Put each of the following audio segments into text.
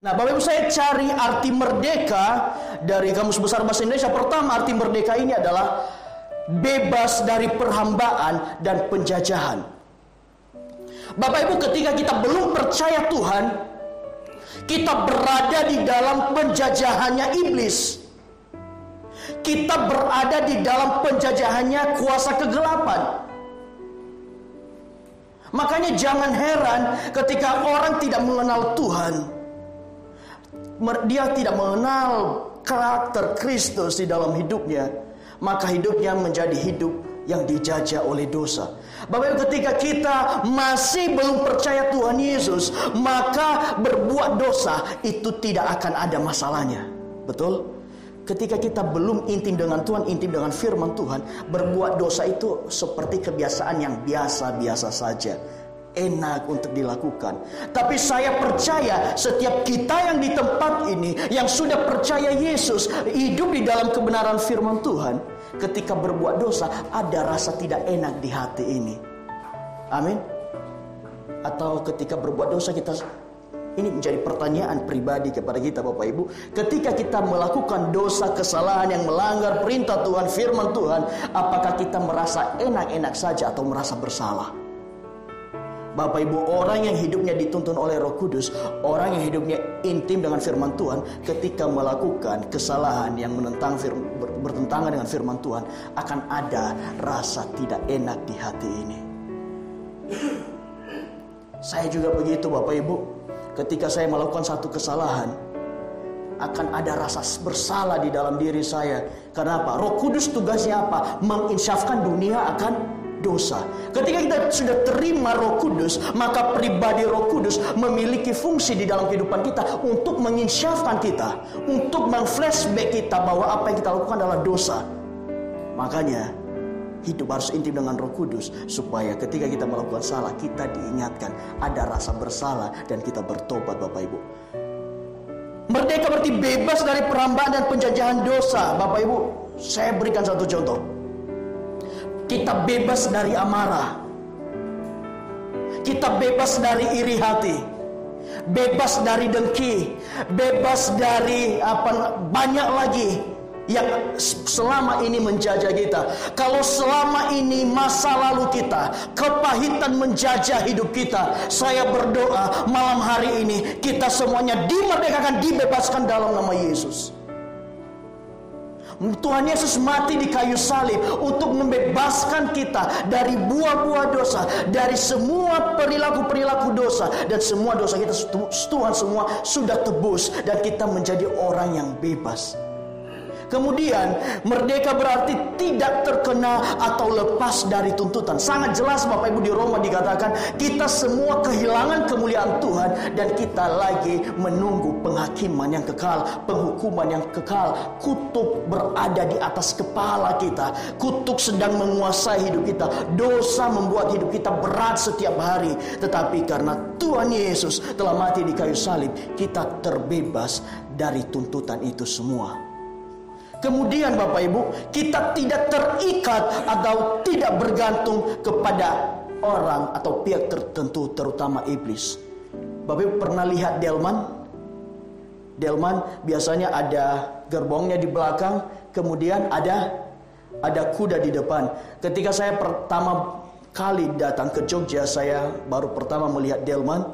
Nah, Bapak Ibu, saya cari arti merdeka dari Kamus Besar Bahasa Indonesia. Pertama, arti merdeka ini adalah bebas dari perhambaan dan penjajahan. Bapak Ibu, ketika kita belum percaya Tuhan, kita berada di dalam penjajahannya iblis. Kita berada di dalam penjajahannya kuasa kegelapan. Makanya jangan heran ketika orang tidak mengenal Tuhan. Dia tidak mengenal karakter Kristus di dalam hidupnya, maka hidupnya menjadi hidup yang dijajah oleh dosa. Bapak Ibu, ketika kita masih belum percaya Tuhan Yesus, maka berbuat dosa itu tidak akan ada masalahnya. Betul? Ketika kita belum intim dengan Tuhan, intim dengan firman Tuhan, berbuat dosa itu seperti kebiasaan yang biasa-biasa saja, enak untuk dilakukan. Tapi saya percaya setiap kita yang di tempat ini, yang sudah percaya Yesus, hidup di dalam kebenaran firman Tuhan, ketika berbuat dosa ada rasa tidak enak di hati ini. Amin. Atau ketika berbuat dosa kita, ini menjadi pertanyaan pribadi kepada kita Bapak Ibu. Ketika kita melakukan dosa, kesalahan yang melanggar perintah Tuhan, firman Tuhan, apakah kita merasa enak-enak saja atau merasa bersalah? Bapak Ibu, orang yang hidupnya dituntun oleh Roh Kudus, orang yang hidupnya intim dengan firman Tuhan, ketika melakukan kesalahan yang bertentangan dengan firman Tuhan, akan ada rasa tidak enak di hati ini. Saya juga begitu Bapak Ibu. Ketika saya melakukan satu kesalahan, akan ada rasa bersalah di dalam diri saya. Kenapa? Roh Kudus tugasnya apa? Menginsyafkan dunia akan dosa. Ketika kita sudah terima Roh Kudus, maka pribadi Roh Kudus memiliki fungsi di dalam kehidupan kita untuk menginsyafkan kita, untuk meng-flashback kita bahwa apa yang kita lakukan adalah dosa. Makanya hidup harus intim dengan Roh Kudus, supaya ketika kita melakukan salah, kita diingatkan, ada rasa bersalah, dan kita bertobat Bapak Ibu. Merdeka berarti bebas dari perhambaan dan penjajahan dosa. Bapak Ibu, saya berikan satu contoh. Kita bebas dari amarah. Kita bebas dari iri hati. Bebas dari dengki. Bebas dari banyak lagi yang selama ini menjajah kita. Kalau selama ini masa lalu kita, kepahitan menjajah hidup kita, saya berdoa malam hari ini kita semuanya dimerdekakan, dibebaskan dalam nama Yesus. Tuhan Yesus mati di kayu salib untuk membebaskan kita dari buah-buah dosa, dari semua perilaku-perilaku dosa, dan semua dosa kita Tuhan semua sudah tebus, dan kita menjadi orang yang bebas. Kemudian merdeka berarti tidak terkena atau lepas dari tuntutan. Sangat jelas Bapak Ibu, di Roma dikatakan kita semua kehilangan kemuliaan Tuhan, dan kita lagi menunggu penghakiman yang kekal, penghukuman yang kekal. Kutuk berada di atas kepala kita. Kutuk sedang menguasai hidup kita. Dosa membuat hidup kita berat setiap hari. Tetapi karena Tuhan Yesus telah mati di kayu salib, kita terbebas dari tuntutan itu semua. Kemudian Bapak Ibu, kita tidak terikat atau tidak bergantung kepada orang atau pihak tertentu, terutama iblis. Bapak Ibu pernah lihat delman? Delman biasanya ada gerbongnya di belakang, kemudian ada kuda di depan. Ketika saya pertama kali datang ke Jogja, saya baru pertama melihat delman.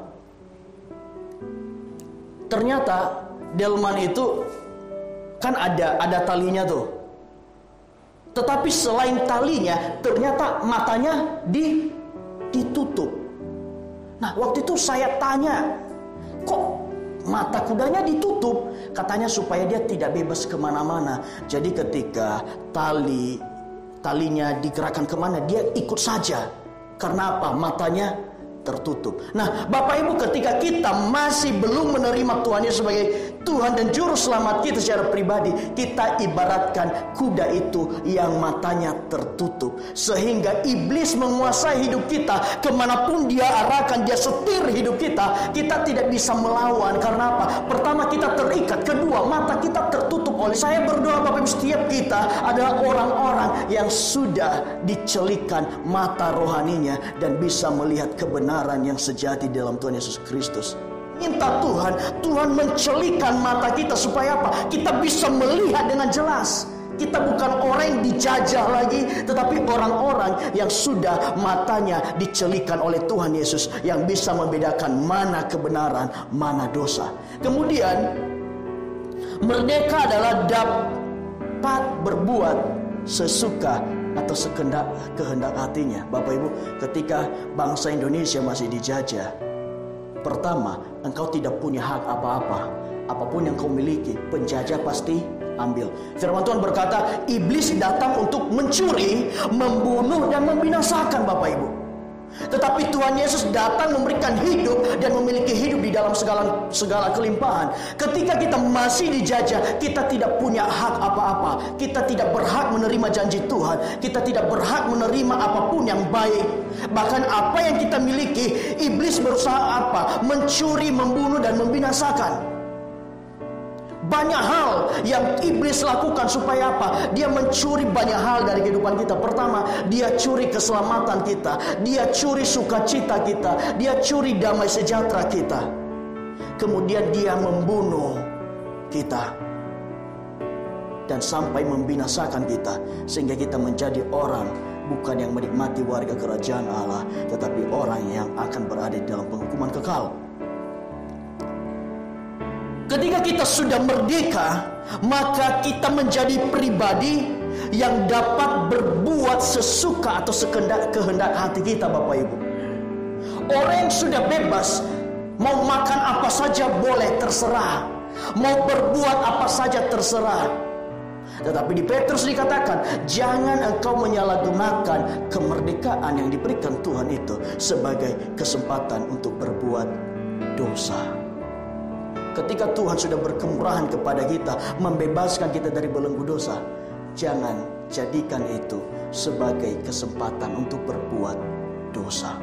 Ternyata delman itu kan ada talinya tuh. Tetapi selain talinya, ternyata matanya ditutup. Nah, waktu itu saya tanya, kok mata kudanya ditutup? Katanya supaya dia tidak bebas kemana-mana. Jadi ketika talinya digerakkan kemana, dia ikut saja. Karena apa? Matanya tertutup. Nah, Bapak Ibu, ketika kita masih belum menerima Tuhan Yesus sebagai Tuhan dan Juru Selamat kita secara pribadi, kita ibaratkan kuda itu yang matanya tertutup. Sehingga iblis menguasai hidup kita. Kemanapun dia arahkan, dia setir hidup kita, kita tidak bisa melawan. Karena apa? Pertama, kita terikat. Kedua, mata kita tertutup oleh. Saya berdoa Bapak Ibu, setiap kita adalah orang-orang yang sudah dicelikan mata rohaninya dan bisa melihat kebenaran yang sejati dalam Tuhan Yesus Kristus. minta Tuhan mencelikan mata kita supaya apa? Kita bisa melihat dengan jelas. Kita bukan orang yang dijajah lagi, tetapi orang-orang yang sudah matanya dicelikan oleh Tuhan Yesus, yang bisa membedakan mana kebenaran, mana dosa. Kemudian merdeka adalah dapat berbuat sesuka atau kehendak hatinya. Bapak Ibu, ketika bangsa Indonesia masih dijajah, pertama, engkau tidak punya hak apa-apa. Apapun yang kau miliki, penjajah pasti ambil. Firman Tuhan berkata, iblis datang untuk mencuri, membunuh, dan membinasakan, Bapak Ibu. Tetapi Tuhan Yesus datang memberikan hidup dan memiliki hidup di dalam segala kelimpahan. Ketika kita masih dijajah, kita tidak punya hak apa-apa. Kita tidak berhak menerima janji Tuhan. Kita tidak berhak menerima apapun yang baik. Bahkan apa yang kita miliki, iblis berusaha apa? Mencuri, membunuh, dan membinasakan. Banyak hal yang iblis lakukan supaya apa? Dia mencuri banyak hal dari kehidupan kita. Pertama, dia curi keselamatan kita. Dia curi sukacita kita. Dia curi damai sejahtera kita. Kemudian dia membunuh kita. Dan sampai membinasakan kita. Sehingga kita menjadi orang bukan yang menikmati warga kerajaan Allah, tetapi orang yang akan berada di dalam penghukuman kekal. Ketika kita sudah merdeka, maka kita menjadi pribadi yang dapat berbuat sesuka atau kehendak hati kita, Bapak Ibu. Orang yang sudah bebas, mau makan apa saja boleh, terserah. Mau berbuat apa saja terserah. Tetapi di Petrus dikatakan, jangan engkau menyalahgunakan kemerdekaan yang diberikan Tuhan itu sebagai kesempatan untuk berbuat dosa. Ketika Tuhan sudah berkemurahan kepada kita, membebaskan kita dari belenggu dosa, jangan jadikan itu sebagai kesempatan untuk berbuat dosa.